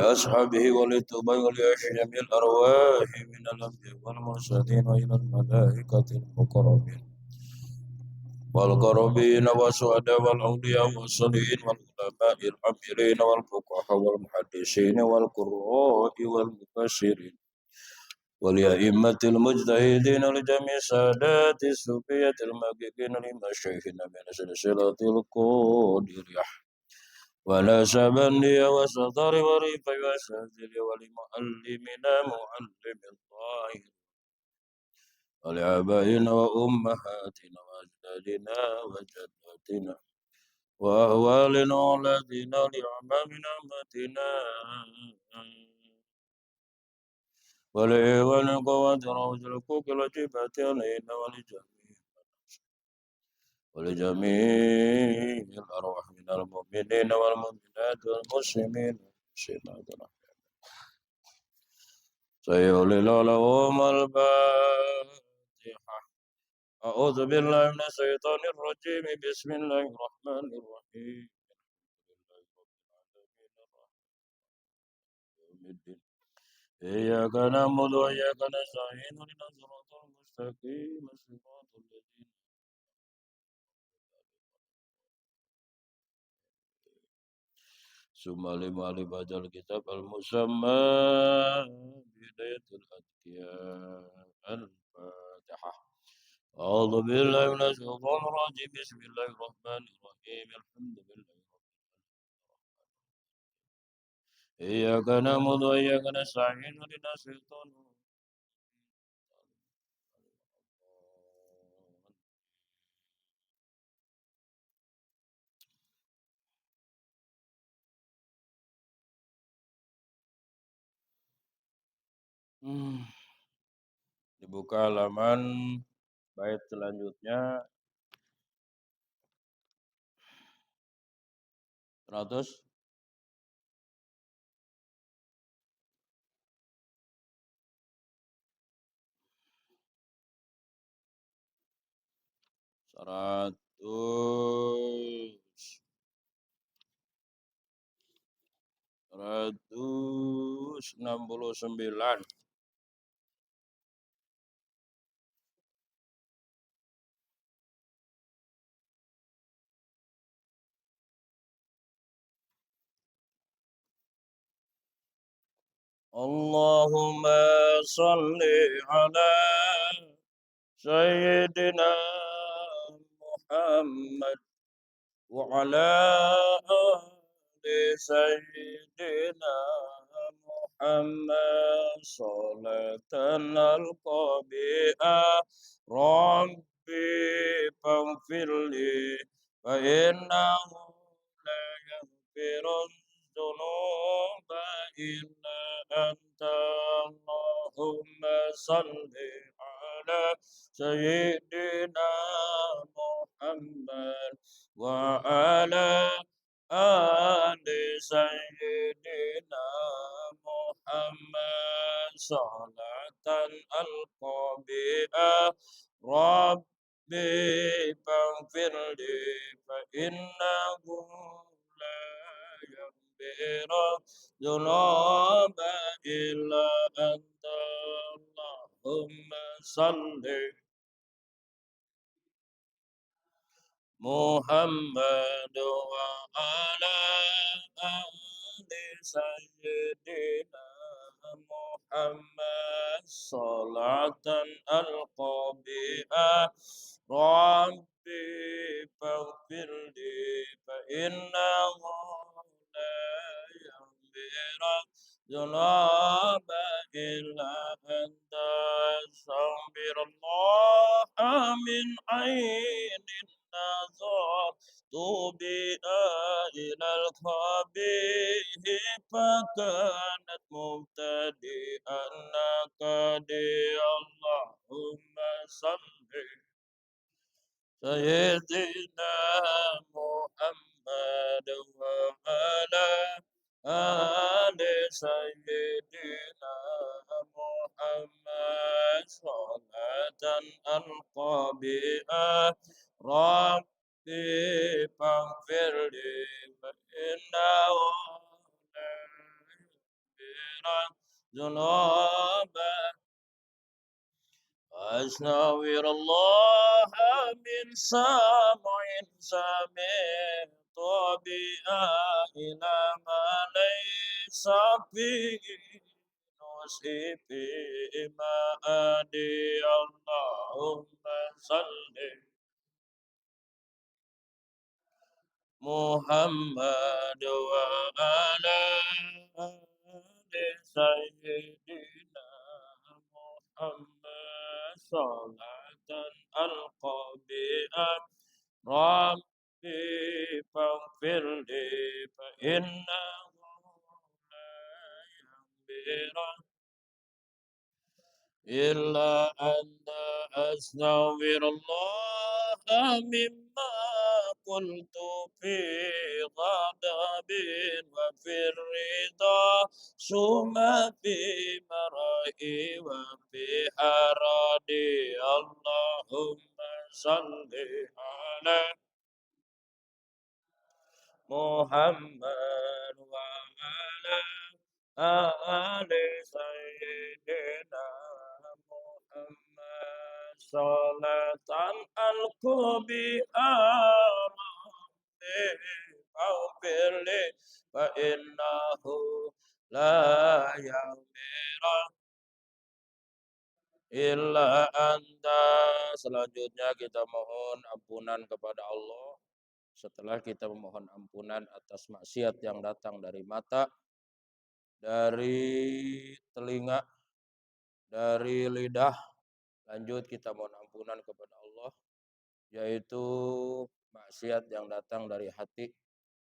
ولأصحابه وللتوبة ولأشجم الأرواح من الأنبياء والمرسلين وإلى الملائكة المقربين والقربين والشهداء والأولياء والصالحين والعلماء العاملين والفقهاء والمحدثين والقراء والمفسرين والأئمة المجتهدين لجميع سادات الصوفية المحققين لمشايخنا من سلسلة القادرية ونسبني وسطر وريفي وسهزل ولمعلمنا معلم الطاهر ولآبائنا وأمهاتنا وأجدادنا وجداتنا وأهوالنا وأولادنا لأعمامنا أمتنا ولإيوان قواتنا وزلقوك الجبات علينا ولجميع الأرواح من المؤمنين والمؤمنات والمسلمين والمسلمات سيولي لهم الفاتحة. أعوذ بالله من الشيطان الرجيم بسم الله الرحمن الرحيم إياك نعبد وإياك نستعين اهدنا الصراط المستقيم صراط الذين ثم لما لبعد الكتاب المسمى بداية الأتقياء الفاتحة. أعوذ بالله من الشيطان الرجيم بسم الله الرحمن الرحيم الحمد لله رب العالمين إياك نعبد وإياك نستعين اهدنا الصراط Dibuka halaman bait selanjutnya 100 169. Allahumma salli ala Sayyidina Muhammad wa ala ali Sayyidina Muhammad salatan al-qabi'a Rabbi faghfirli fa innahu la yaghfiru dhunuba illa anta Allahumma salli ala Sayyidina Muhammad wa ala ali Sayyidina Muhammad salatan al-qabi'ah Rabbi faghfirli fa innahu la yaghfiru dhunuba illa anta Allahumma salli Muhammad wa ala ali Sayyidina Muhammad salatan al-qabi'ah Rabbi faghfirli fa innahu la yaghfiru dhunuba illa anta astaghfirullah min ainin نظرت بها إلى الخبيث فكانت مبتدئا نكدي اللهم صل سيدنا محمد وعلى آل سيدنا محمد صلاة ألقى بها ربي فاغفر لي فإنه ذنوبا أستغفر الله من سمع سمعت بها إلى ما ليس فيه نصيبي ما أدري اللهم صل محمد وعلى آل سيدنا محمد صلاة ألقى بها ربي فاغفر لي فإنه لا يغفر إلا أن أستغفر الله مما قلت في غضب وفي الرضا ثم في مرائي وفي حرادي اللهم صل على محمد وعلى آل سيدنا محمد صلاة ألقوا بها ربي فاغفر لي فإنه لا يغفر illa anta. Selanjutnya kita mohon ampunan kepada Allah. Setelah kita memohon ampunan atas maksiat yang datang dari mata, dari telinga, dari lidah, lanjut kita mohon ampunan kepada Allah, yaitu maksiat yang datang dari hati.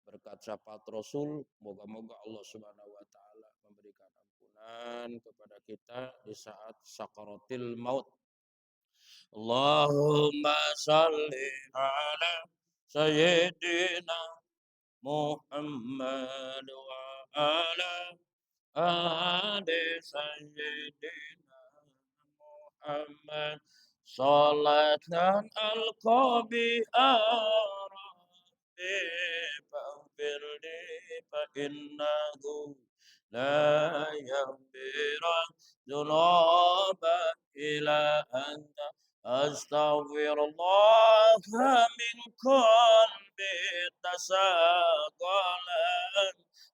Berkat syafaat Rasul, moga-moga Allah Subhanahu wa taala memberikan ampunan kepada kita di saat sakaratil maut. Allahumma salli ala sayyidina Muhammad wa ala ali sayyidina Muhammad salatan al-qabi arabi faghfirli fa innahu la yaghfira dhunuba ila anta astaghfirullah min qalbi tasaqalan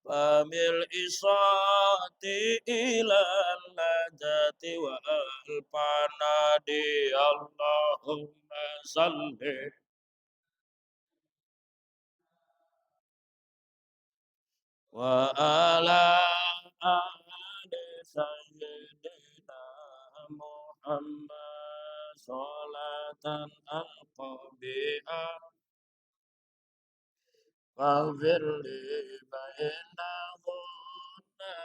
Famil isati ilal najati wa al-panadi Allahumma salli wa ala ali sayyidina Muhammad salatan al-qabi'ah Faghfir li fa innahu la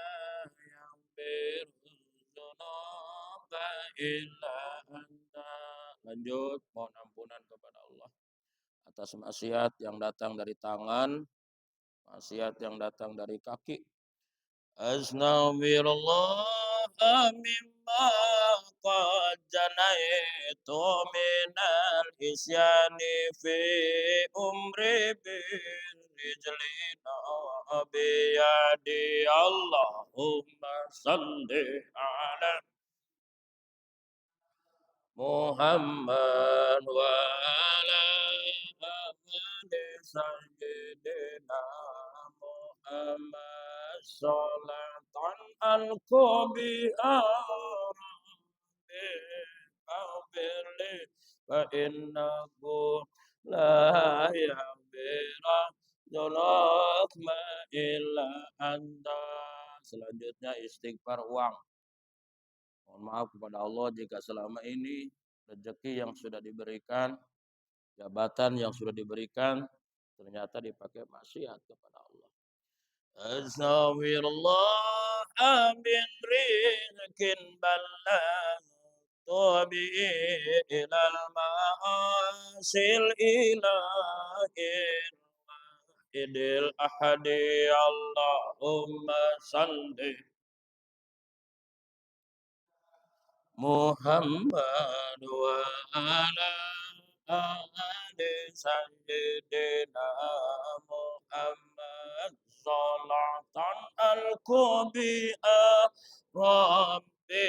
yaghfiru dzunuba illa anta. Lanjut, mohon ampunan kepada Allah atas maksiat yang datang dari tangan, maksiat yang datang dari kaki. Astaghfirullah mimma qad janaitu minal isyani fi umri birijlina biyadi Allahumma salli ala Muhammad wa ala ali sayyidina Muhammad salatan al-qabi Rabbi fa innahu la yaghfira dzunub illa anta. Selanjutnya istighfar uang. Mohon maaf kepada Allah jika selama ini rezeki yang sudah diberikan, jabatan yang sudah diberikan ternyata dipakai maksiat kepada Allah. Astaghfirullah min rizqin balagh Tobi ilal ma'asil ilahin idil ahadi Allahumma salli Muhammad wa ala ali sayyidina Muhammad salatan al-kubi'a Rabbi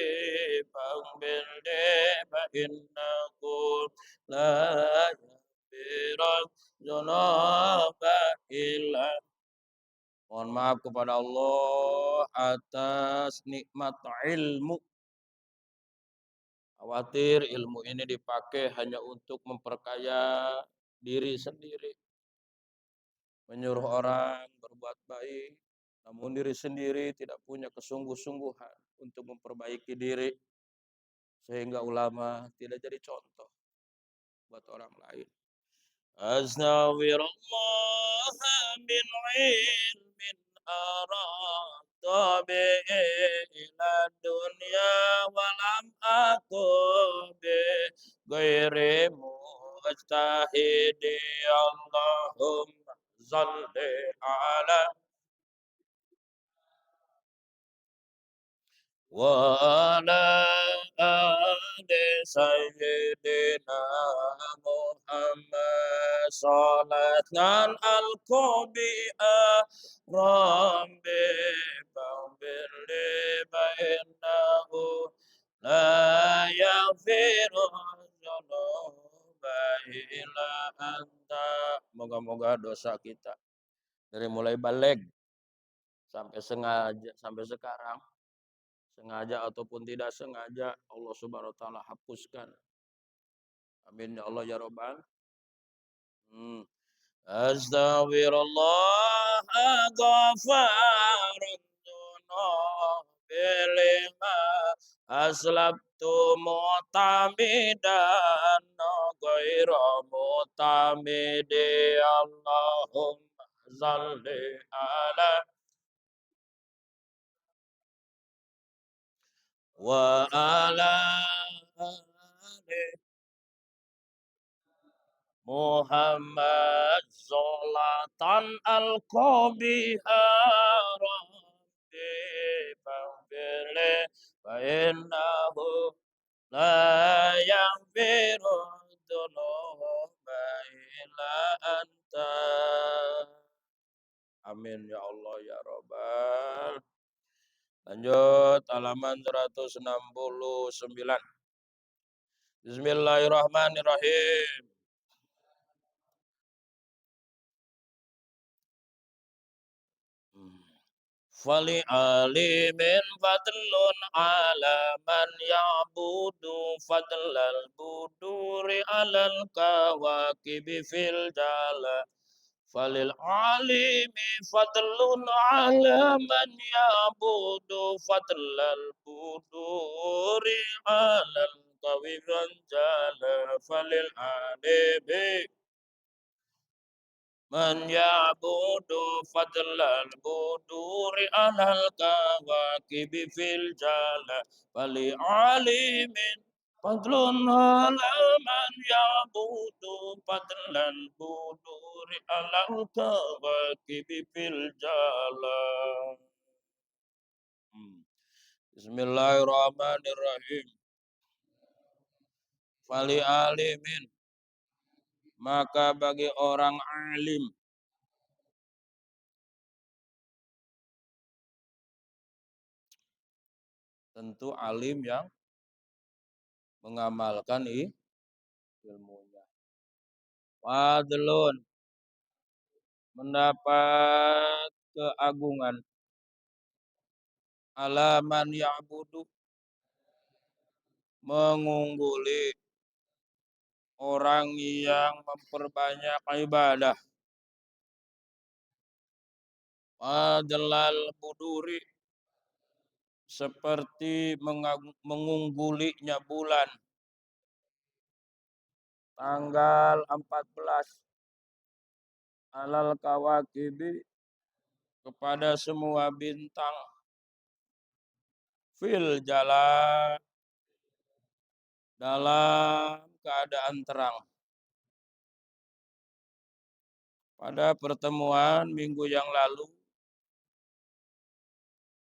faghfir li fa innahu la yaghfiru dzunuba illa. Mohon maaf kepada Allah atas nikmat ilmu. Khawatir ilmu ini dipakai hanya untuk memperkaya diri sendiri. Menyuruh orang berbuat baik, namun diri sendiri tidak punya kesungguh-sungguhan untuk memperbaiki diri. Sehingga ulama tidak jadi contoh buat orang lain. Astaghfirullah min ilmin arada bihi ila dunya walam aku bi ghairi mujtahidi Allahumma salli ala وعلى آل سيدنا محمد صلاة القبيئة ربي فاغفر لي فإنه لا يغفر الذنوب إلا أنت. Moga-moga dosa kita dari mulai balik sampai sengaja sampai sekarang, sengaja ataupun tidak sengaja, Allah Subhanahu wa taala hapuskan. Amin ya Allah ya Rabbal. Astaghfirullah ghafarun bilima aslabtu mutamidan ghairu mutamidi Allahumma salli ala wa ala ali Muhammad Zolatan al-Qabiha Rabbi faghfirli fa innahu la yaghfiru dzunuba illa anta. Amin ya Allah ya Rabbal. Lanjut halaman 169. Bismillahirrahmanirrahim. Fali alimin fadlun ala man ya'budu fadlal buduri alal kawakibi fil jala. Falil alimi fadlun ala man ya'budu fadlal buduri alal kawakibi fil jala. Falil alimi man ya'budu fadlal buduri alal kawakibi fil jala fali alimin fadlun ala man ya'budu fadlal buduri alal kawakibi fil jala. Bismillahirrahmanirrahim. Fali alimin, maka bagi orang alim, tentu alim yang mengamalkan ilmunya. Fadlun, mendapat keagungan. Alaman ya'budu, mengungguli orang yang memperbanyak ibadah. Fadlal buduri, seperti mengunggulinya bulan tanggal 14 alal kawakibi, kepada semua bintang, fil jalan, dalam keadaan terang. Pada pertemuan minggu yang lalu,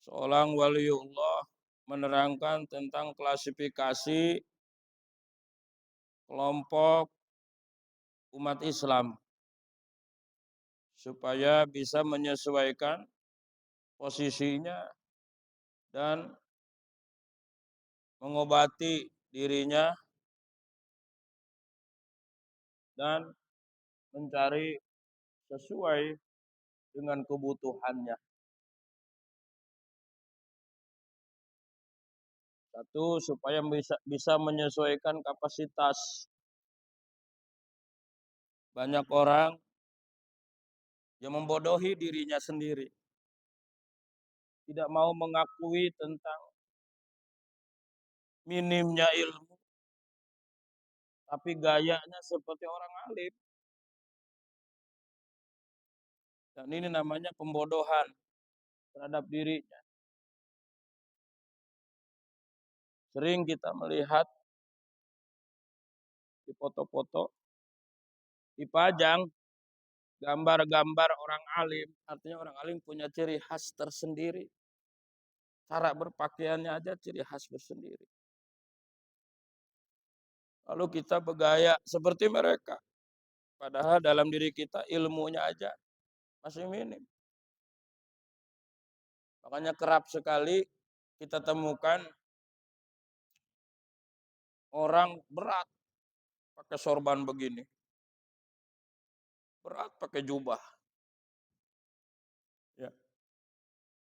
seorang waliullah menerangkan tentang klasifikasi kelompok umat Islam. supaya bisa menyesuaikan posisinya dan mengobati dirinya dan mencari sesuai dengan kebutuhannya. Satu, supaya bisa menyesuaikan kapasitas. Banyak orang yang membodohi dirinya sendiri, tidak mau mengakui tentang minimnya ilmu, tapi gayanya seperti orang alim. Dan ini namanya pembodohan terhadap dirinya. Sering kita melihat di foto-foto dipajang gambar-gambar orang alim. Artinya orang alim punya ciri khas tersendiri. Cara berpakaiannya aja ciri khas bersendiri. Lalu kita bergaya seperti mereka. Padahal dalam diri kita ilmunya aja masih minim. Makanya kerap sekali kita temukan orang berat pakai sorban begini. Berat pakai jubah. Ya.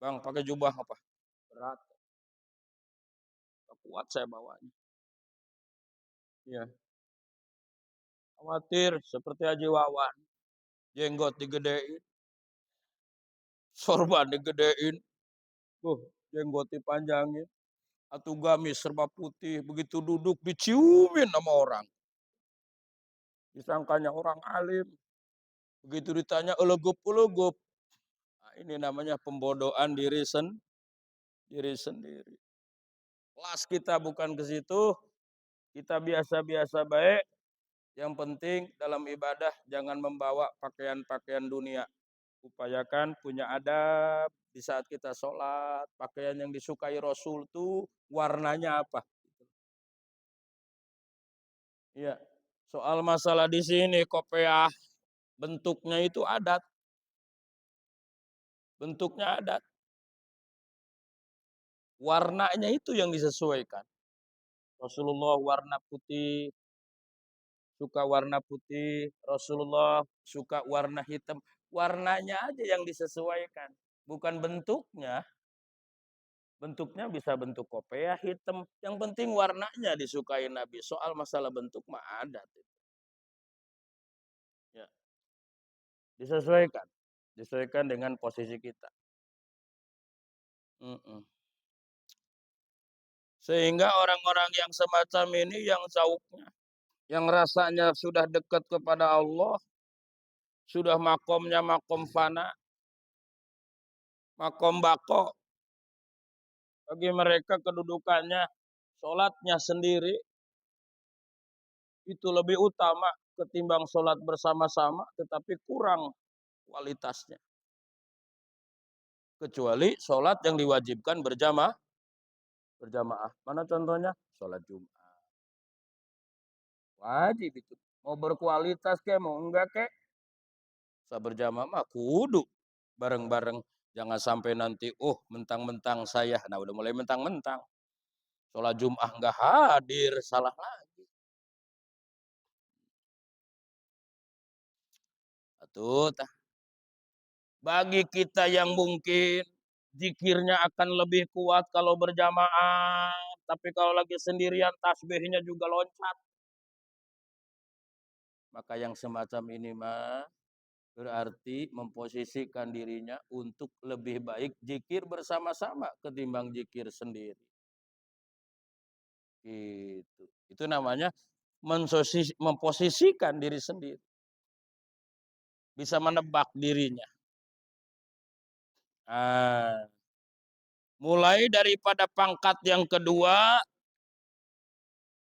Bang, pakai jubah apa? Berat. Gak kuat saya bawanya. Ya. Khawatir seperti Haji Wawan. Jenggot digedein. Sorban digedein. Jenggot dipanjangin. Atau gamis serba putih. Begitu duduk diciumin sama orang. Disangkanya orang alim. Begitu ditanya elegup-elegup. Nah, ini namanya pembodohan diri sendiri. Kelas kita bukan ke situ. Kita biasa-biasa baik. Yang penting dalam ibadah jangan membawa pakaian-pakaian dunia. Upayakan punya adab di saat kita sholat. Pakaian yang disukai Rasul itu warnanya apa? Ya, soal masalah di sini kopiah bentuknya itu adat. Bentuknya adat. Warnanya itu yang disesuaikan. Rasulullah warna putih, suka warna putih. Rasulullah suka warna hitam. Warnanya aja yang disesuaikan. Bukan bentuknya. Bentuknya bisa bentuk kopiah hitam. Yang penting warnanya disukai Nabi. Soal masalah bentuk mah adat. Ya. Disesuaikan. Disesuaikan dengan posisi kita. Sehingga orang-orang yang semacam ini yang zauknya, yang rasanya sudah dekat kepada Allah, sudah makomnya makom fana, makom bako. Bagi mereka kedudukannya, sholatnya sendiri, itu lebih utama ketimbang sholat bersama-sama, tetapi kurang kualitasnya. Kecuali sholat yang diwajibkan berjamaah. Mana contohnya? Sholat Jumat. Wajib itu. Mau berkualitas ke, mau enggak ke. Saya berjamaah mah kudu bareng-bareng. Jangan sampai nanti, mentang-mentang saya. Nah udah mulai mentang-mentang. Sholat Jumat enggak hadir, salah lagi. Atuh, bagi kita yang mungkin zikirnya akan lebih kuat kalau berjamaah. Tapi kalau lagi sendirian tasbihnya juga loncat. Maka yang semacam ini mah berarti memposisikan dirinya untuk lebih baik zikir bersama-sama ketimbang zikir sendiri. Gitu. Itu namanya memposisikan diri sendiri. Bisa menebak dirinya. Mulai daripada pangkat yang kedua,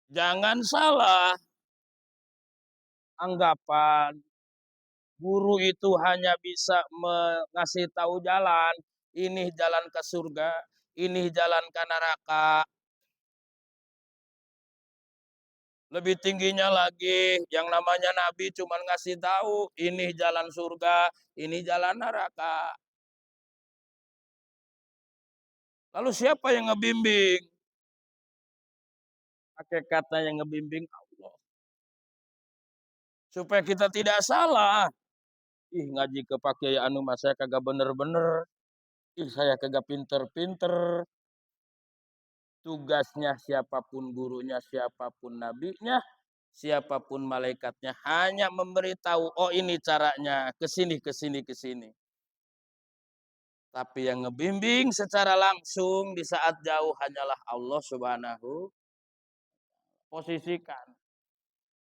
jangan salah anggapan guru itu hanya bisa mengasih tahu jalan. Ini jalan ke surga, ini jalan ke neraka. Lebih tingginya lagi, yang namanya Nabi cuma ngasih tahu, ini jalan surga, ini jalan neraka. Lalu siapa yang ngebimbing? Hakikatnya yang ngebimbing Allah. Supaya kita tidak salah. Ih, ngaji kepake anu mas saya kagak bener-bener. Ih, saya kagak pinter-pinter. Tugasnya siapapun gurunya, siapapun nabinya, siapapun malaikatnya hanya memberitahu, oh ini caranya, ke sini, ke sini, ke sini. Tapi yang ngebimbing secara langsung di saat jauh hanyalah Allah Subhanahu. Posisikan.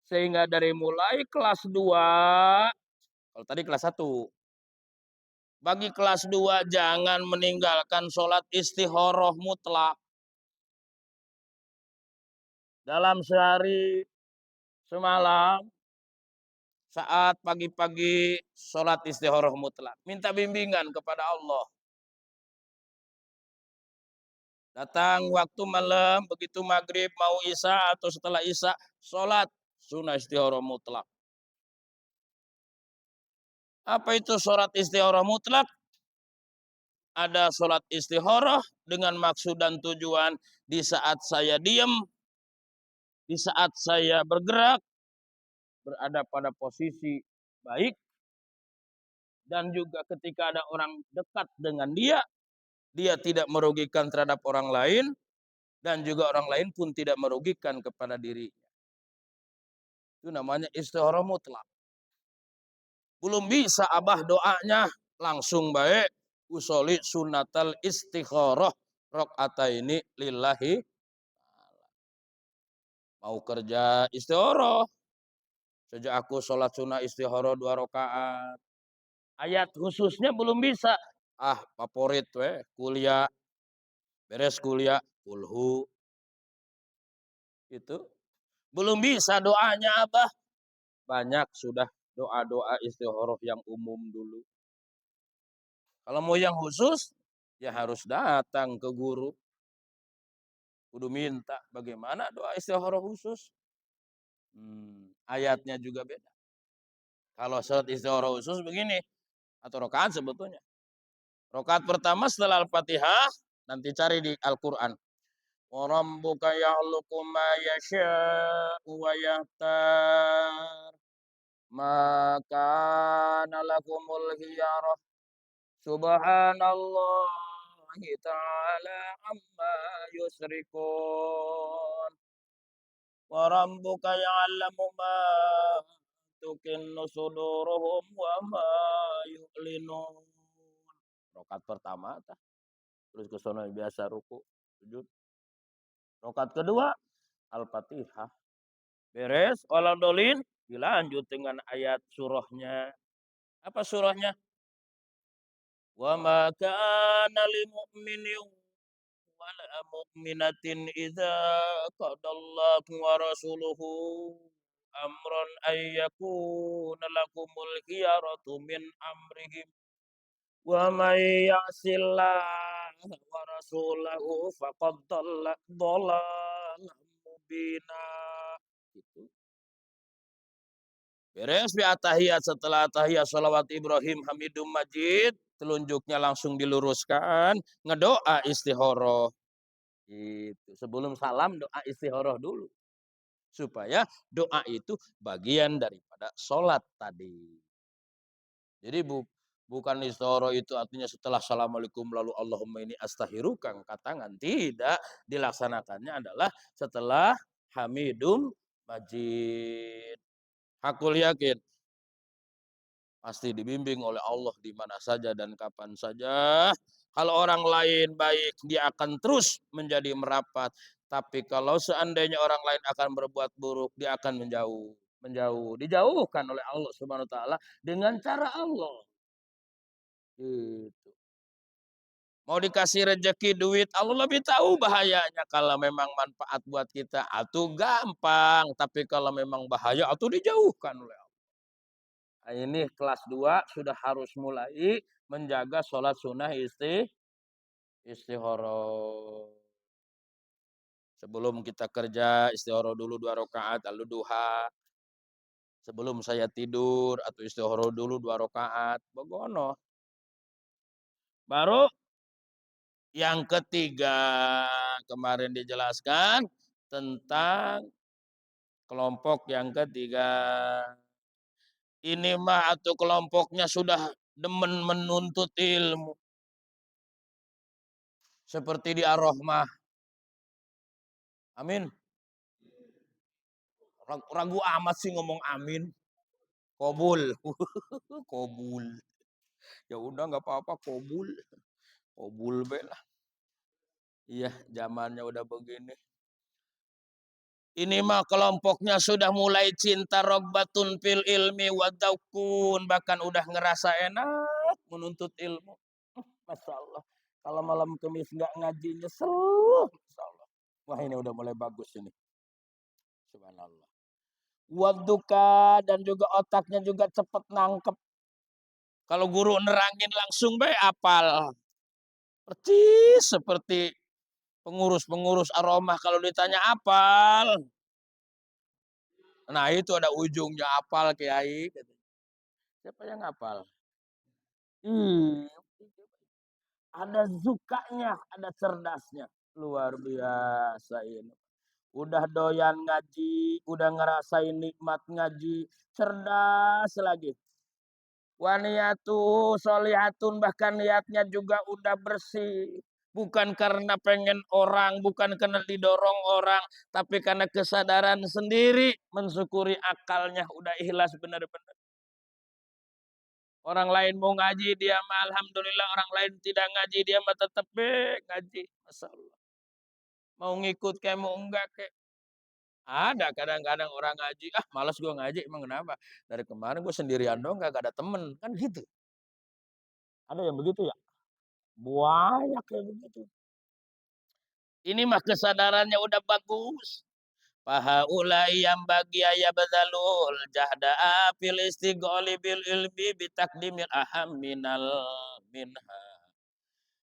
Sehingga dari mulai kelas 2, kalau tadi kelas 1, bagi kelas 2 jangan meninggalkan sholat istikharah mutlak. Dalam sehari semalam, saat pagi-pagi sholat istikharah mutlak. Minta bimbingan kepada Allah. Datang waktu malam, begitu maghrib mau isya atau setelah isya, sholat sunnah istikharah mutlak. Apa itu sholat istikharah mutlak? Ada sholat istikharah dengan maksud dan tujuan di saat saya diam, di saat saya bergerak, berada pada posisi baik, dan juga ketika ada orang dekat dengan dia, dia tidak merugikan terhadap orang lain, dan juga orang lain pun tidak merugikan kepada dirinya. Itu namanya istikharah mutlak. Belum bisa abah doanya langsung baik usoli sunatal istikharah rakaataini lillahi. Mau kerja istikharah. Sejak aku sholat sunnah istikharah 2 rakaat. Ayat khususnya belum bisa. Ah, favorit kuliah. Beres kuliah, kulhu. Itu. Belum bisa doanya abah. Banyak sudah doa-doa istikharah yang umum dulu. Kalau mau yang khusus, ya harus datang ke guru. Kudu minta bagaimana doa istikharah khusus. Ayatnya juga beda. Kalau sholat istikharah khusus begini, atau rakaat sebetulnya. Rakaat pertama setelah Al-Fatihah, nanti cari di Al-Quran. Wa rabbuka ya'luqu ma yasha'u wa yahtar. Maka nalakumul hiyarah. Subhanallahi ta'ala amma yusrikun. Wa rabbuka ya'lamu ma tukinnu suduruhum wa ma yu'linun. Rakaat pertama terus ke sono biasa ruku, sujud. Rakaat kedua Al-Fatihah. Beres walau dolin dilanjut dengan ayat surahnya. Apa surahnya? Wa ma kana lil mu'minin wala mu'minatin idza qadallahu wa rasuluhu amran ay yakuna lakumul khiyaratu min amrihim wa may ya'sillaha wa rasulahu faqad dhalla dhalalan mubina. Gitu. Beres bi atahiyat, setelah atahiyat sholawat Ibrahim Hamidum Majid, telunjuknya langsung diluruskan, ngedoa istikharah. Itu sebelum salam doa istikharah dulu. Supaya doa itu bagian daripada sholat tadi. Jadi bukan istikharah itu artinya setelah assalamualaikum lalu Allahumma ini astaghfiruka angkat tangan. Tidak, dilaksanakannya adalah setelah Hamidum Majid. Hakul yakin pasti dibimbing oleh Allah di mana saja dan kapan saja. Kalau orang lain baik, dia akan terus menjadi merapat. Tapi kalau seandainya orang lain akan berbuat buruk, dia akan menjauh. Menjauh. Dijauhkan oleh Allah Subhanahu wa taala dengan cara Allah. Gitu. Mau dikasih rezeki duit, Allah lebih tahu bahayanya. Kalau memang manfaat buat kita, atuh gampang. Tapi kalau memang bahaya, atuh dijauhkan oleh Allah. Nah, ini kelas 2 sudah harus mulai menjaga sholat sunnah istikharah. Sebelum kita kerja, istikharah dulu 2 rakaat, lalu duha. Sebelum saya tidur atau istikharah dulu 2 rakaat, begono. Baru yang ketiga, kemarin dijelaskan tentang kelompok yang ketiga. Ini mah atau kelompoknya sudah demen menuntut ilmu. Seperti di Ar-Rahmah. Amin. Ragu amat sih ngomong amin. Kobul. Kobul. Ya udah nggak apa-apa kobul. Kobul be lah. Iya, zamannya udah begini. Ini mah kelompoknya sudah mulai cinta rogbatun fil ilmi wadaukun, bahkan udah ngerasa enak menuntut ilmu. Masya Allah. Kalau malam Kamis nggak ngaji nyesel. Masya Allah. Wah ini udah mulai bagus ini. Subhanallah. Waduka dan juga otaknya juga cepet nangkep. Kalau guru nerangin langsung baik apal. Percis seperti pengurus-pengurus aromah kalau ditanya apal. Nah itu ada ujungnya apal kiai. Siapa yang apal? Ada zukanya, ada cerdasnya. Luar biasa ini. Udah doyan ngaji, udah ngerasain nikmat ngaji, cerdas lagi. Waniyatu solihatun, bahkan niatnya juga udah bersih. Bukan karena pengen orang, bukan karena didorong orang, tapi karena kesadaran sendiri, mensyukuri akalnya udah ikhlas benar-benar. Orang lain mau ngaji, dia mah alhamdulillah, orang lain tidak ngaji, dia mah tetap ngaji. Masya Allah. Mau ngikut kayak mau enggak kayak. Ada kadang-kadang orang ngaji, malas gue ngaji, emang kenapa? Dari kemarin gue sendirian dong, gak ada temen, kan gitu. Ada yang begitu ya? Banyak kayak begitu. Ini mah kesadarannya udah bagus. Pahaulai yang bagi ayah badalul jahda fil istigholi bil ilmi bitakdimil aham minal minha.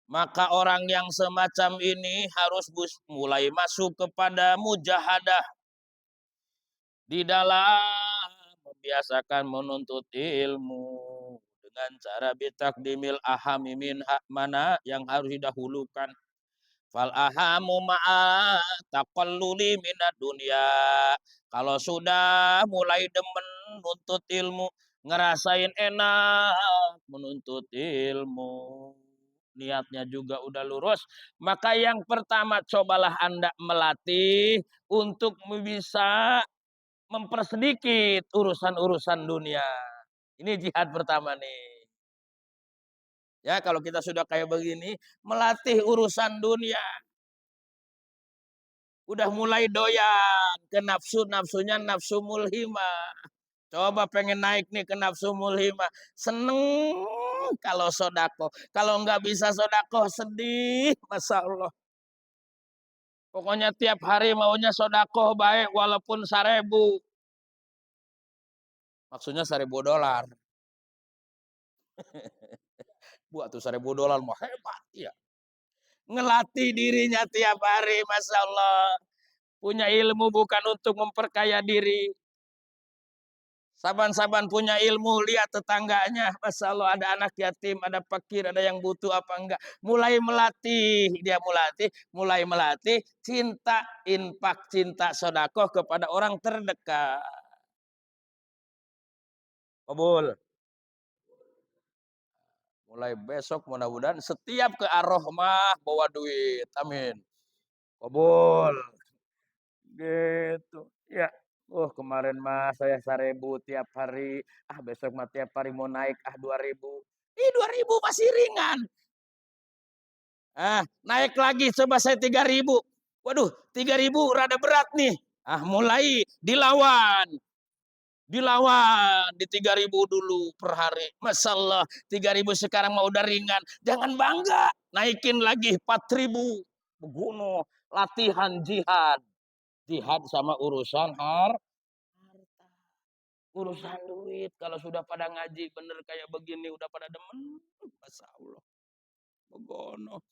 Maka orang yang semacam ini harus mulai masuk kepada mujahadah di dalam membiasakan menuntut ilmu dengan cara bitakdimil ahami minha, mana yang harus didahulukan. Fal ahamu ma'a taqalluli minad dunia. Kalau sudah mulai demen menuntut ilmu, ngerasain enak menuntut ilmu, niatnya juga udah lurus, maka yang pertama cobalah Anda melatih untuk bisa mempersedikit urusan-urusan dunia. Ini jihad pertama nih. Ya, kalau kita sudah kayak begini, melatih urusan dunia. Udah mulai doyan ke nafsu-nafsunya nafsu mulhimah. Coba pengen naik nih ke nafsu mulhimah. Seneng kalau sodako. Kalau nggak bisa sodako sedih. Masya Allah. Pokoknya tiap hari maunya sodako baik walaupun 1.000. Maksudnya 1.000 dolar. Buat tuh 1.000 dolar mah hebat ya. Ngelatih dirinya tiap hari. Masya Allah. Punya ilmu bukan untuk memperkaya diri. Saban-saban punya ilmu, lihat tetangganya. Masya Allah ada anak yatim, ada fakir, ada yang butuh apa enggak. Mulai melatih, dia mulai melatih cinta infak, cinta sodakoh kepada orang terdekat. Kabul. Mulai besok mudah-mudahan setiap ke Ar-Rahmah bawa duit. Amin. Kabul. Gitu. Ya. Kemarin mah saya 1.000 tiap hari. Besok mah tiap hari mau naik 2.000. 2.000 masih ringan. Naik lagi coba saya 3.000. Waduh, 3.000 rada berat nih. Mulai dilawan. Dilawan di 3.000 dulu per hari. Masya Allah, 3.000 sekarang mau udah ringan. Jangan bangga. Naikin lagi 4.000. Begono, latihan jihad. Jihad sama urusan harta. Urusan duit. Kalau sudah pada ngaji bener kayak begini udah pada demen. Masya Allah. Begono.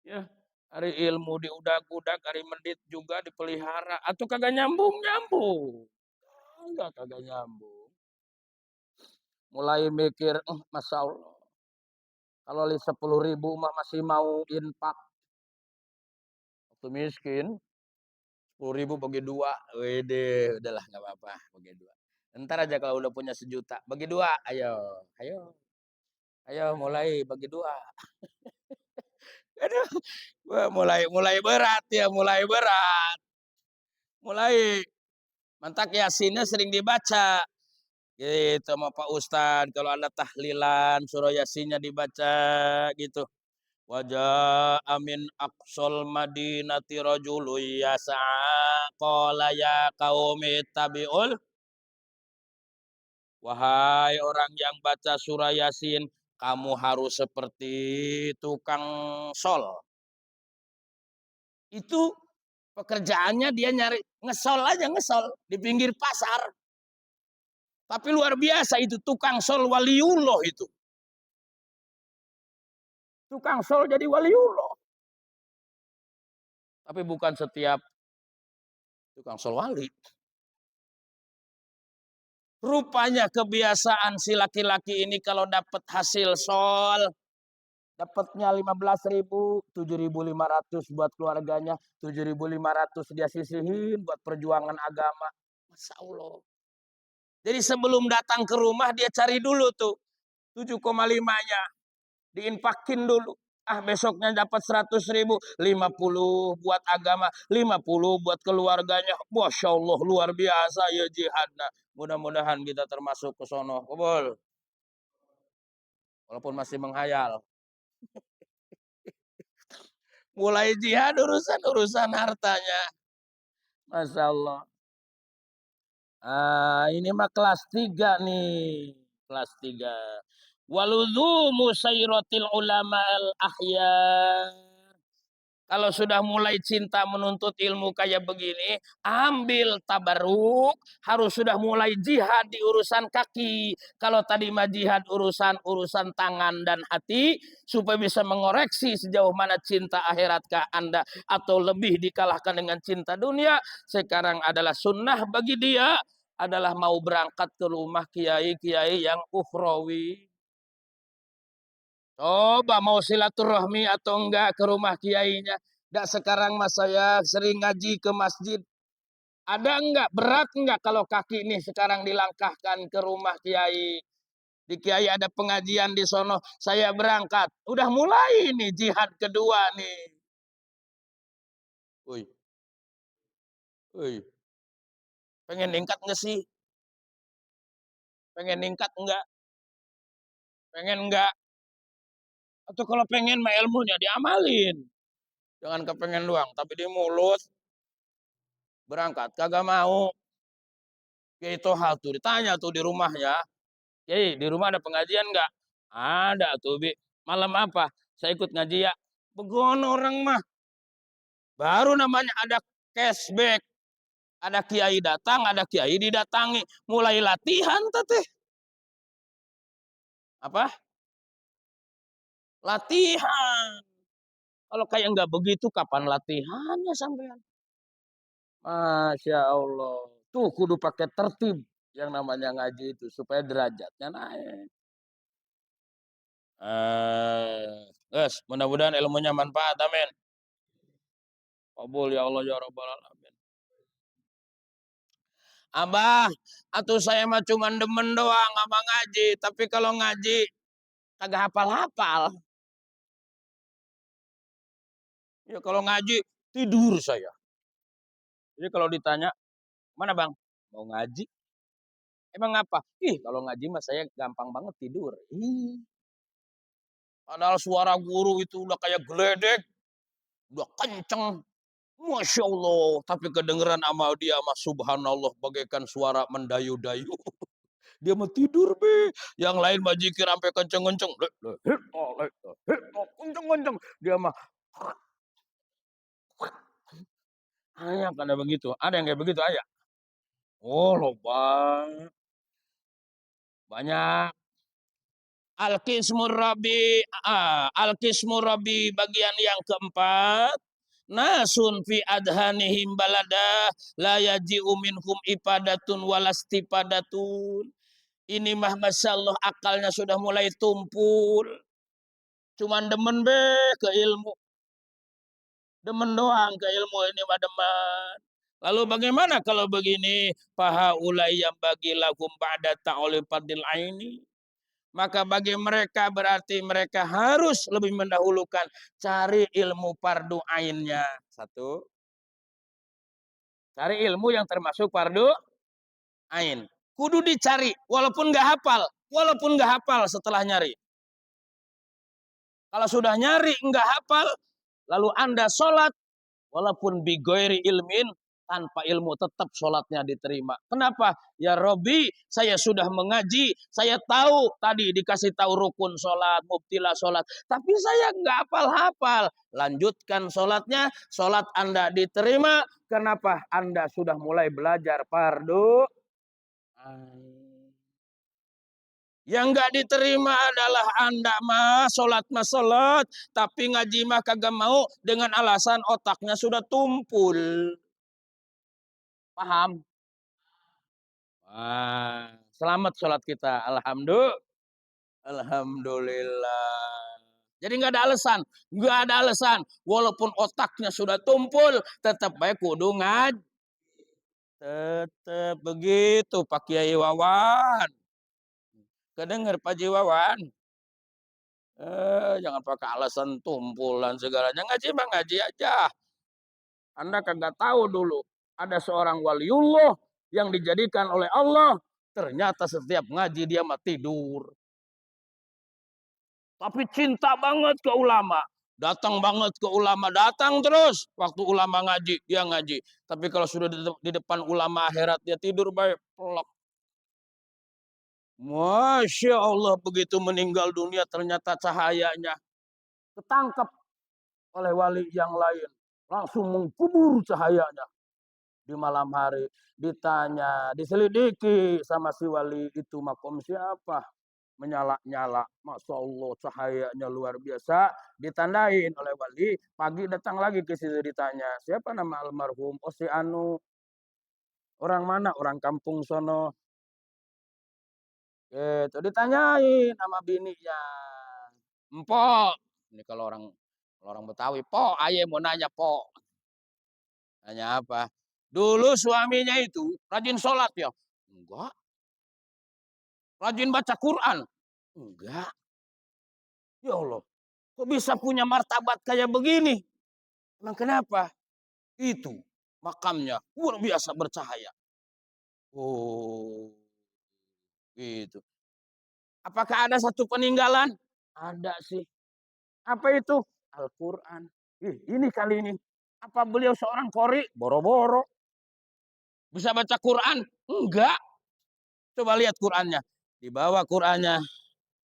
Ya. Ari ilmu diudag-udag, ari mendit juga dipelihara. Atau kagak nyambung-nyambung. Enggak kagak nyambung. Mulai mikir, Masya Allah. Kalau 10.000 mah masih mau infak. Waktu miskin, 10.000 bagi 2. Wede, udahlah nggak apa-apa, bagi 2. Ntar aja kalau udah punya 1 juta, bagi 2. Ayo, ayo. Ayo mulai bagi 2. Aduh, mulai berat ya, mulai berat. Mulai mantak yasinnya sering dibaca. Gitu sama Pak Ustadz, kalau ada tahlilan, surah yasinnya dibaca gitu. Wajah amin aqsal madinati rajulu yas'a qala ya qaumi tabi'ul. Wahai orang yang baca surah Yasin, kamu harus seperti tukang sol. Itu pekerjaannya dia nyari ngesol aja, ngesol di pinggir pasar. Tapi luar biasa itu tukang sol waliullah itu. Tukang sol jadi waliullah. Tapi bukan setiap tukang sol wali. Rupanya kebiasaan si laki-laki ini kalau dapat hasil sol, dapatnya 15.000, 7.500 buat keluarganya, 7.500 dia sisihin buat perjuangan agama. Masya Allah. Jadi sebelum datang ke rumah dia cari dulu tuh 7,5-nya. Diinfakin dulu. Besoknya dapat 100.000, 50 buat agama, 50 buat keluarganya. Masya Allah, luar biasa ya jihadnya. Mudah-mudahan kita termasuk ke sono. Kabul. Walaupun masih menghayal. Mulai jihad urusan hartanya. Masya Allah. Ini mah kelas 3 nih. Kelas 3. Waludhumu sayratil ulama al-ahya. Kalau sudah mulai cinta menuntut ilmu kayak begini, ambil tabarruk, harus sudah mulai jihad di urusan kaki. Kalau tadi mah jihad urusan tangan dan hati, supaya bisa mengoreksi sejauh mana cinta akhiratkah Anda atau lebih dikalahkan dengan cinta dunia. Sekarang adalah sunnah bagi dia adalah mau berangkat ke rumah kiai-kiai yang ukhrawi. Coba mau silaturahmi atau enggak ke rumah kiainya. Enggak sekarang mas saya sering ngaji ke masjid. Ada enggak, berat enggak kalau kaki ini sekarang dilangkahkan ke rumah kiai. Di kiai ada pengajian di sono, saya berangkat. Udah mulai nih jihad kedua nih. Woi. Woi. Pengen ningkat enggak sih? Pengen ningkat enggak? Pengen enggak? Atau kalau pengen mah ilmunya diamalin. Jangan kepengen doang, tapi di mulut berangkat kagak mau. Kiai Toha tuh ditanya tuh di rumahnya, Kiai di rumah ada pengajian nggak? Ada tuh Bi. Malam apa? Saya ikut ngaji ya. Begono orang mah. Baru namanya ada cashback. Ada kiai datang, ada kiai didatangi. Mulai latihan teteh. Apa? Latihan. Kalau kayak nggak begitu, kapan latihannya sampean? Masya Allah. Tuh kudu pakai tertib yang namanya ngaji itu supaya derajatnya naik. Guys, mudah-mudahan ilmunya manfaat, amin. Kabul ya Allah ya Rabbal alamin. Abah, atau saya mah cuma demen doang sama ngaji, tapi kalau ngaji kagak hafal-hafal. Ya kalau ngaji tidur saya. Jadi kalau ditanya, "Mana Bang?" Mau ngaji. Emang apa? Ih, kalau ngaji mah saya gampang banget tidur. Padahal suara guru itu udah kayak geledek, udah kenceng. Masya Allah, tapi kedengeran sama dia mah subhanallah bagaikan suara mendayu-dayu. Dia mau tidur be, yang lain mah zikir sampai kenceng-kenceng. Kenceng-kenceng. Dia mah ayah karena begitu. Ada yang kayak begitu ayah. Oh loba banyak. Al-qismur rabi bagian yang keempat. Nasun fi adhanihim balada la yaji'u minhum ipadatun walastipadatun. Ini mah Masya Allah akalnya sudah mulai tumpul. Cuman demen be ke ilmu. Demen doang ke ilmu ini mah demen. Lalu bagaimana kalau begini? Paha ulai yang bagi lakum ba'da ta'oli fardil aini. Maka bagi mereka berarti mereka harus lebih mendahulukan cari ilmu fardu ainnya. Satu, cari ilmu yang termasuk fardu ain. Kudu dicari, walaupun nggak hafal setelah nyari. Kalau sudah nyari nggak hafal, lalu Anda sholat, walaupun bigoiri ilmin, tanpa ilmu tetap sholatnya diterima. Kenapa? Ya Robi, saya sudah mengaji, saya tahu tadi dikasih tahu rukun sholat, mubtilah sholat, tapi saya nggak hafal-hafal. Lanjutkan sholatnya, sholat Anda diterima. Kenapa? Anda sudah mulai belajar fardu. Yang nggak diterima adalah Anda mah sholat, tapi ngaji mah kagak mau dengan alasan otaknya sudah tumpul. Paham? Wah, selamat sholat kita. Alhamdulillah. Jadi nggak ada alasan. Walaupun otaknya sudah tumpul, tetap baik kudu ngaji. Tetap begitu Pak Kiai Wawan. Kedengar Pak Ji Wawan? Jangan pakai alasan tumpulan segalanya. Ngaji mah ngaji aja. Anda kagak tahu dulu. Ada seorang waliullah yang dijadikan oleh Allah. Ternyata setiap ngaji dia mah tidur. Tapi cinta banget ke ulama. Datang banget ke ulama. Datang terus. Waktu ulama ngaji, dia ngaji. Tapi kalau sudah di depan ulama akhirat, dia tidur baik. Pelak. Masya Allah, begitu meninggal dunia ternyata cahayanya ketangkap oleh wali yang lain. Langsung mengkubur cahayanya. Di malam hari ditanya, diselidiki sama si wali itu, makom siapa? Menyala-nyala. Masya Allah, cahayanya luar biasa. Ditandain oleh wali. Pagi datang lagi ke situ ditanya, siapa nama almarhum? Oh si Anu. Orang mana? Orang kampung sono. Gitu. Ditanyain sama bininya. Empok. Ini kalau orang Betawi, po, aye mau nanya po. Nanya apa? Dulu suaminya itu rajin sholat ya? Enggak. Rajin baca Quran? Enggak. Ya Allah, kok bisa punya martabat kayak begini? Emang kenapa? Itu makamnya luar biasa bercahaya. Oh, gitu. Apakah ada satu peninggalan? Ada sih. Apa itu? Al-Quran. Ini kali ini. Apa beliau seorang qori? Boro-boro. Bisa baca Quran? Enggak. Coba lihat Qurannya. Dibawa Qurannya,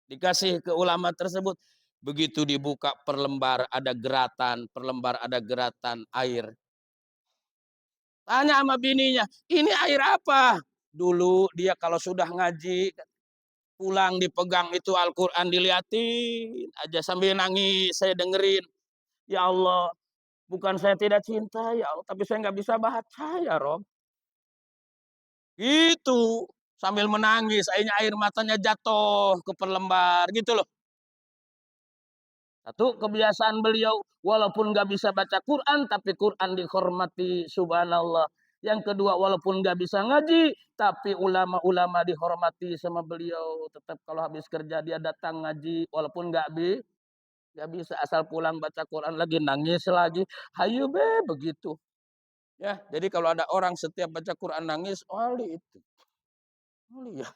dikasih ke ulama tersebut. Begitu dibuka per lembar ada geratan air. Tanya sama bininya, ini air apa? Dulu dia kalau sudah ngaji, pulang dipegang itu Al-Quran diliatin aja sambil nangis, saya dengerin. Ya Allah, bukan saya tidak cinta ya Allah, tapi saya nggak bisa baca ya Rob. Itu sambil menangis, akhirnya air matanya jatuh ke perlembar gitu loh. Satu kebiasaan beliau, walaupun nggak bisa baca Quran, tapi Quran dihormati, subhanallah. Yang kedua, walaupun nggak bisa ngaji, tapi ulama-ulama dihormati sama beliau. Tetap kalau habis kerja dia datang ngaji, walaupun nggak bisa asal pulang baca Quran lagi nangis lagi. Hayu be begitu. Ya, jadi kalau ada orang setiap baca Quran nangis, wali itu. Wali ya.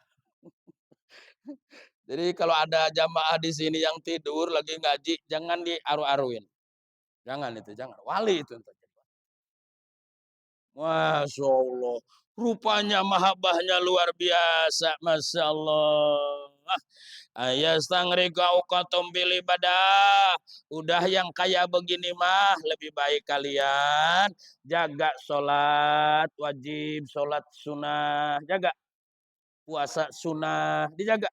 Jadi kalau ada jamaah di sini yang tidur lagi ngaji, jangan diaru-aruin. Jangan itu, jangan. Wali itu. Masya Allah. Rupanya mahabbahnya luar biasa. Masya Allah. Ayastangriqau qatum bil ibadah. Udah yang kayak begini mah lebih baik kalian jaga sholat wajib, sholat sunnah, jaga puasa sunnah, dijaga.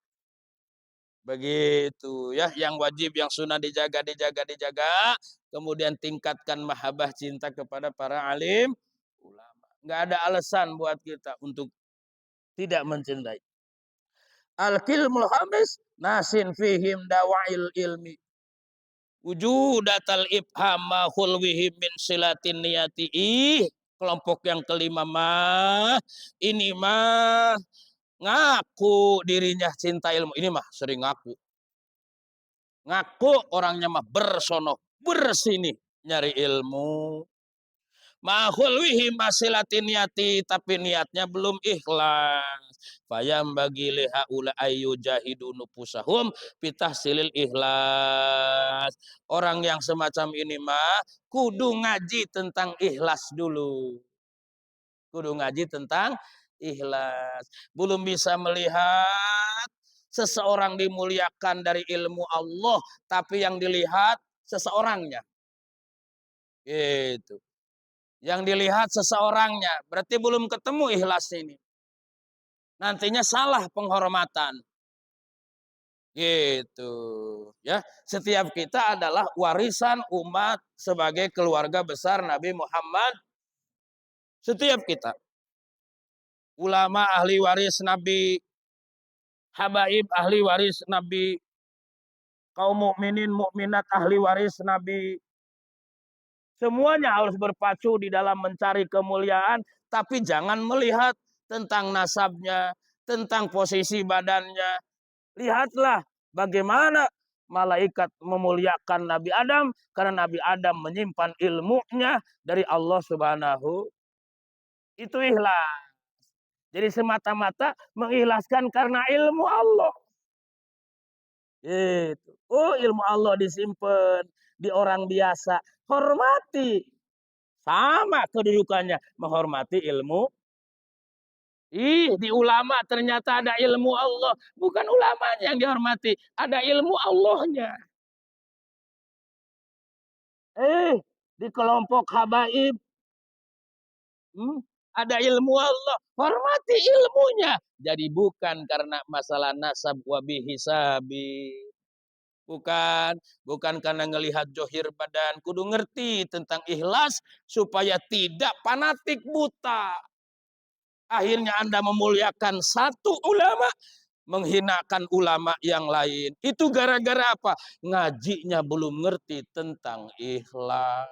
Begitu ya, yang wajib, yang sunnah dijaga, dijaga, dijaga. Kemudian tingkatkan mahabbah cinta kepada para alim ulama. Nggak ada alasan buat kita untuk tidak mencintai. Al-kilmul hamis nasin fihim dawail ilmi. Wujudatal ibhama khulwihim min silatin niyati. Kelompok yang kelima mah, ini mah ngaku dirinya cinta ilmu. Ini mah sering ngaku. Ngaku orangnya mah bersono, bersini nyari ilmu. Mahulwihi masilatin niati, tapi niatnya belum ikhlas. Fayam bagi leha ula ayu jahidu nupusahum pitahsilil ikhlas. Orang yang semacam ini mah kudu ngaji tentang ikhlas dulu. Kudu ngaji tentang ikhlas. Belum bisa melihat seseorang dimuliakan dari ilmu Allah, tapi yang dilihat seseorangnya. Gitu. Yang dilihat seseorangnya, berarti belum ketemu ikhlas ini. Nantinya salah penghormatan. Gitu. Ya, setiap kita adalah warisan umat sebagai keluarga besar Nabi Muhammad. Setiap kita. Ulama ahli waris Nabi, habaib ahli waris Nabi, kaum mukminin mukminat ahli waris Nabi. Semuanya harus berpacu di dalam mencari kemuliaan, tapi jangan melihat tentang nasabnya, tentang posisi badannya. Lihatlah bagaimana malaikat memuliakan Nabi Adam karena Nabi Adam menyimpan ilmunya dari Allah Subhanahu. Itu ikhlas. Jadi semata-mata mengikhlaskan karena ilmu Allah. Itu. Oh, ilmu Allah disimpan di orang biasa. Hormati. Sama kedudukannya menghormati ilmu. Di ulama ternyata ada ilmu Allah. Bukan ulamanya yang dihormati. Ada ilmu Allahnya. Di kelompok habaib. Ada ilmu Allah. Hormati ilmunya. Jadi bukan karena masalah nasab wabi hisabi. Bukan karena ngelihat johir badan. Kudu ngerti tentang ikhlas supaya tidak fanatik buta. Akhirnya Anda memuliakan satu ulama, menghinakan ulama yang lain. Itu gara-gara apa? Ngajinya belum ngerti tentang ikhlas.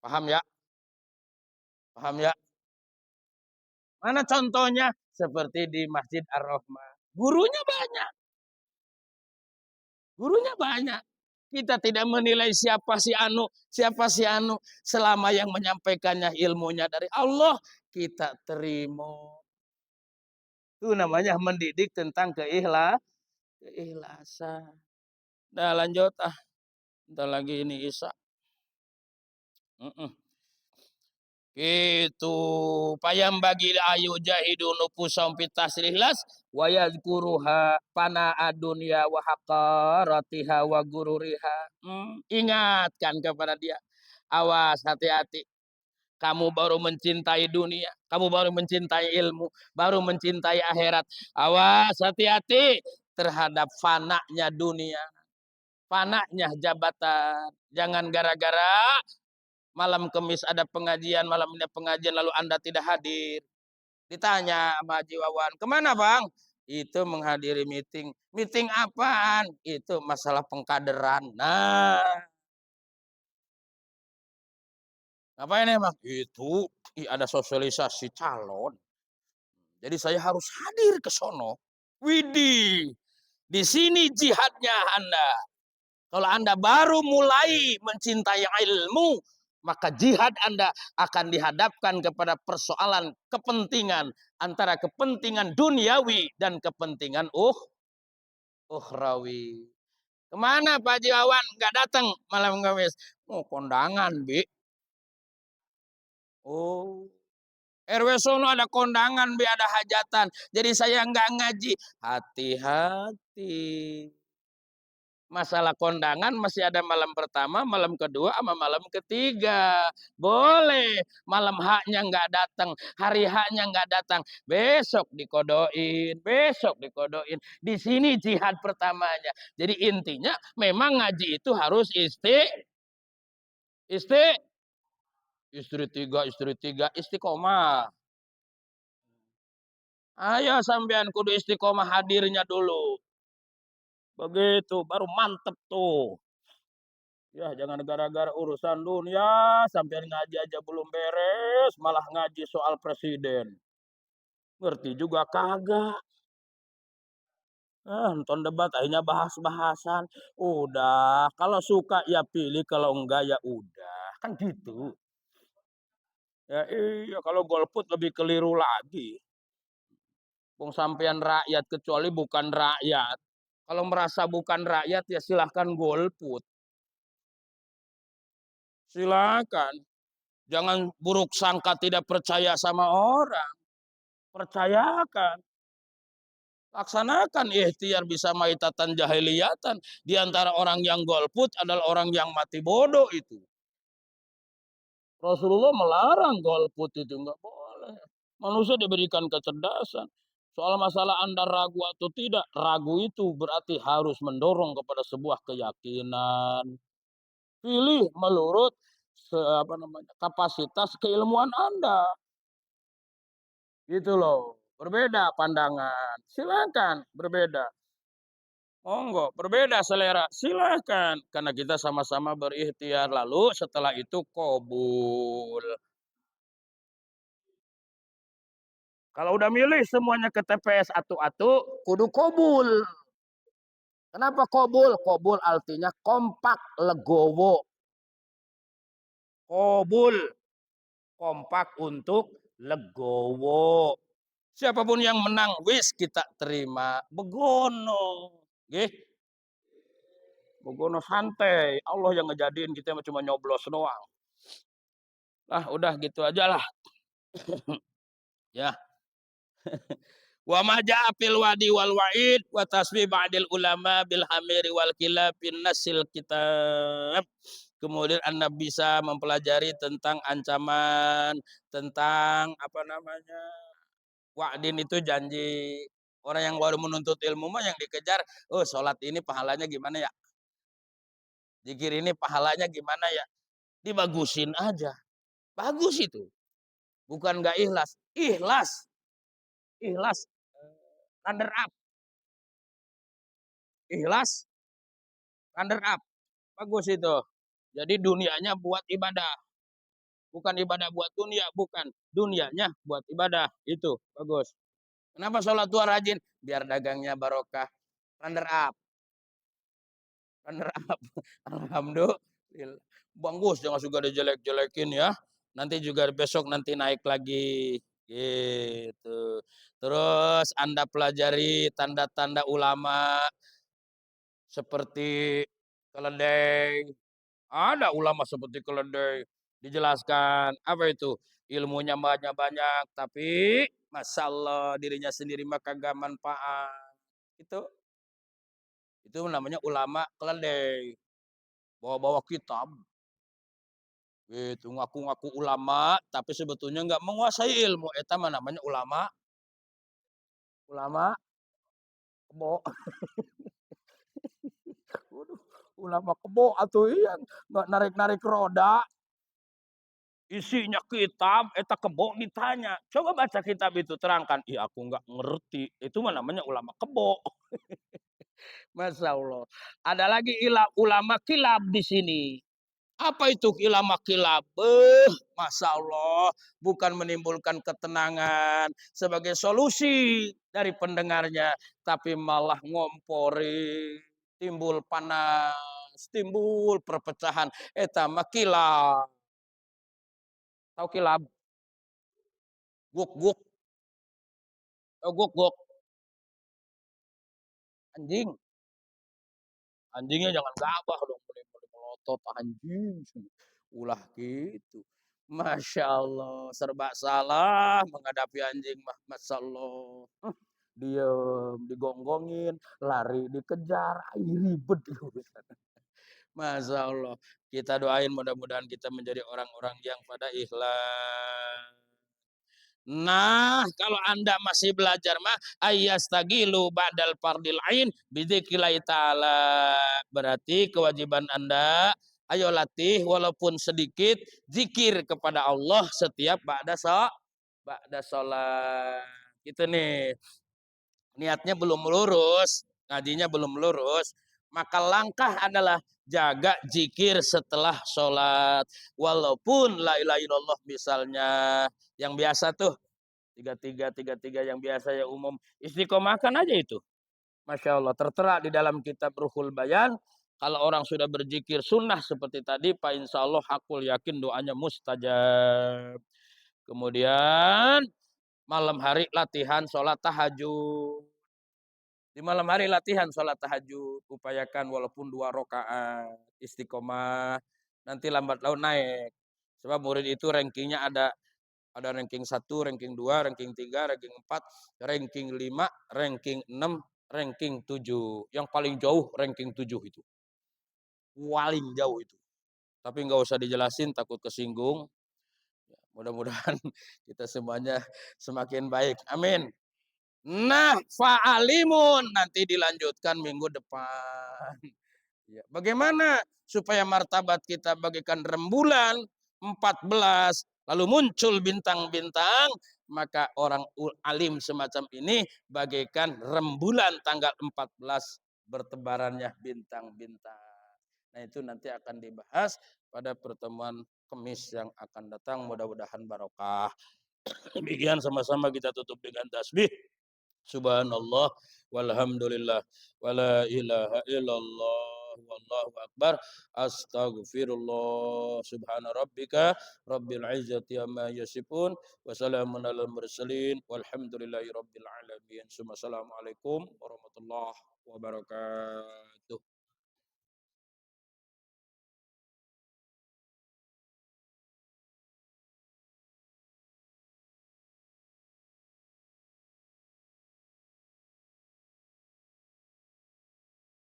Paham ya? Paham ya? Mana contohnya? Seperti di Masjid Ar-Rahmah. Gurunya banyak. Gurunya banyak. Kita tidak menilai siapa si Anu. Selama yang menyampaikannya ilmunya dari Allah, kita terima. Itu namanya mendidik tentang keikhlasan. Nah lanjut Bentar lagi ini Isya. Itu payam bagi ayu jahidu nufusam fitasrih las wa yadhkuruha pana adunya wa haqaratiha wa gururiha. Ingatkan kepada dia. Awas, hati-hati. Kamu baru mencintai dunia, kamu baru mencintai ilmu, baru mencintai akhirat. Awas, hati-hati terhadap fananya dunia, fananya jabatan. Jangan gara-gara malam Kamis ada pengajian, malam ini ada pengajian, lalu Anda tidak hadir. Ditanya sama Haji Wawan, kemana Bang? Itu menghadiri meeting. Meeting apaan? Itu masalah pengkaderan. Nah, ngapain ya Bang? Itu ada sosialisasi calon. Jadi saya harus hadir ke sono. Widih, di sini jihadnya Anda. Kalau Anda baru mulai mencintai ilmu, maka jihad Anda akan dihadapkan kepada persoalan kepentingan antara kepentingan duniawi dan kepentingan ukhrawi. Kemana Pak Haji Wawan? Nggak datang malam Kamis. Oh, kondangan, Bi. Oh, RW sono ada kondangan, Bi, ada hajatan. Jadi saya nggak ngaji. Hati-hati. Masalah kondangan masih ada malam pertama, malam kedua, sama malam ketiga. Boleh. Malam haknya nggak datang, hari haknya nggak datang. Besok dikodoin, besok dikodoin. Di sini jihad pertamanya. Jadi intinya memang ngaji itu harus isti, istri tiga, istiqomah. Ayo sampean kudu istiqomah hadirnya dulu. Begitu, baru mantep tuh. Ya, jangan gara-gara urusan dunia sampai ngaji aja belum beres, malah ngaji soal presiden. Ngerti juga kagak. Nonton debat akhirnya bahas-bahasan. Udah, kalau suka ya pilih, kalau enggak ya udah. Kan gitu. Ya iya, kalau golput lebih keliru lagi. Wong sampean rakyat kecuali bukan rakyat. Kalau merasa bukan rakyat ya silahkan golput. Silakan. Jangan buruk sangka tidak percaya sama orang. Percayakan. Laksanakan ikhtiar bisa maitatan jahiliyatan. Di antara orang yang golput adalah orang yang mati bodoh itu. Rasulullah melarang golput itu. Enggak boleh. Manusia diberikan kecerdasan. Soal masalah Anda ragu atau tidak, ragu itu berarti harus mendorong kepada sebuah keyakinan. Pilih menurut kapasitas keilmuan Anda. Gitu loh. Berbeda pandangan. Silakan berbeda. Monggo, berbeda selera. Silakan. Karena kita sama-sama berikhtiar. Lalu setelah itu kobul. Kalau udah milih semuanya ke TPS atu-atu, kudu kobul. Kenapa kobul? Kobul artinya kompak legowo. Kobul. Kompak untuk legowo. Siapapun yang menang, wis kita terima. Begono. Gih. Begono santai. Allah yang ngejadiin, kita cuma nyoblos doang. Ah, udah gitu aja lah. Ya. Wa ma ja'a fil wadi wal wa'id wa tasbih ba'dil ulama bil hamiri wal kilab bin nasil kitab. Kemudian Anda bisa mempelajari tentang ancaman, tentang apa namanya? Wa'din itu janji. Orang yang baru menuntut ilmu mah yang dikejar, oh sholat ini pahalanya gimana ya? Zikir ini pahalanya gimana ya? Dibagusin aja. Bagus itu. Bukan nggak ikhlas. Ikhlas. Ikhlas. Runner up. Ikhlas. Runner up. Bagus itu. Jadi dunianya buat ibadah. Bukan ibadah buat dunia. Bukan. Dunianya buat ibadah. Itu. Bagus. Kenapa sholat tua rajin? Biar dagangnya barokah. Runner up. Runner up. Alhamdulillah. Bagus. Jangan suka dijelek-jelekin ya. Nanti juga besok nanti naik lagi. Gitu. Terus Anda pelajari tanda-tanda ulama seperti keledai. Ada ulama seperti keledai. Dijelaskan apa itu? Ilmunya banyak-banyak, tapi masya Allah dirinya sendiri mah kagak manfaat. Itu namanya ulama keledai. Bawa-bawa kitab. Itu ngaku-ngaku ulama, tapi sebetulnya nggak menguasai ilmu. Itu namanya ulama kebo. Ulama kebo atau iya nggak narik-narik roda. Isinya kitab, eta kebo ditanya. Coba baca kitab itu, terangkan. Iya aku nggak ngerti. Itu namanya ulama kebo. Masya Allah. Ada lagi ulama kilab di sini. Apa itu ulama kilab? Masya Allah. Bukan menimbulkan ketenangan sebagai solusi dari pendengarnya. Tapi malah ngompori. Timbul panas. Timbul perpecahan. Eta kilab. Tahu kilab? Guk-guk. Tahu guk-guk. Anjing. Anjingnya jangan gabah dong. Boleh melotot anjing. Ulah gitu. Masya Allah. Serba salah menghadapi anjing. Masya Allah. diem, digonggongin, lari dikejar, ribet urusan. Masya Allah. Kita doain mudah-mudahan kita menjadi orang-orang yang pada ikhlas. Nah, kalau Anda masih belajar mah ayyastagilu ba'dal fardil ain bidzikrillah taala. Berarti kewajiban Anda ayo latih walaupun sedikit zikir kepada Allah setiap ba'da sholat. Gitu nih. Niatnya belum lurus, ngajinya belum lurus, maka langkah adalah jaga zikir setelah sholat. Walaupun la ilaha illallah misalnya yang biasa tuh, tiga tiga yang biasa yang umum, istiqomahkan aja itu. Masya Allah, tertera di dalam kitab Ruhul Bayan, kalau orang sudah berzikir sunnah seperti tadi, Pak insya Allah hakul yakin doanya mustajab. Kemudian malam hari latihan sholat tahajud. Di malam hari latihan sholat tahajud, upayakan walaupun 2 rakaat, istiqomah, nanti lambat laun naik. Sebab murid itu rankingnya ada ranking 1, ranking 2, ranking 3, ranking 4, ranking 5, ranking 6, ranking 7. Yang paling jauh ranking 7 itu. Paling jauh itu. Tapi nggak usah dijelasin, takut kesinggung. Mudah-mudahan kita semuanya semakin baik. Amin. Nah, fa'alimun nanti dilanjutkan minggu depan. Ya. Bagaimana supaya martabat kita bagaikan rembulan 14 lalu muncul bintang-bintang, maka orang alim semacam ini bagaikan rembulan tanggal 14 bertebarannya bintang-bintang. Nah, itu nanti akan dibahas pada pertemuan Kamis yang akan datang, mudah-mudahan barokah. Demikian sama-sama kita tutup dengan tasbih. Subhanallah walhamdulillah wala ilaha illallah wallahu akbar astaghfirullah subhana rabbika rabbil izzati amma yasifun wa salamun alal mursalin walhamdulillahi rabbil alamin. Assalamualaikum warahmatullahi wabarakatuh.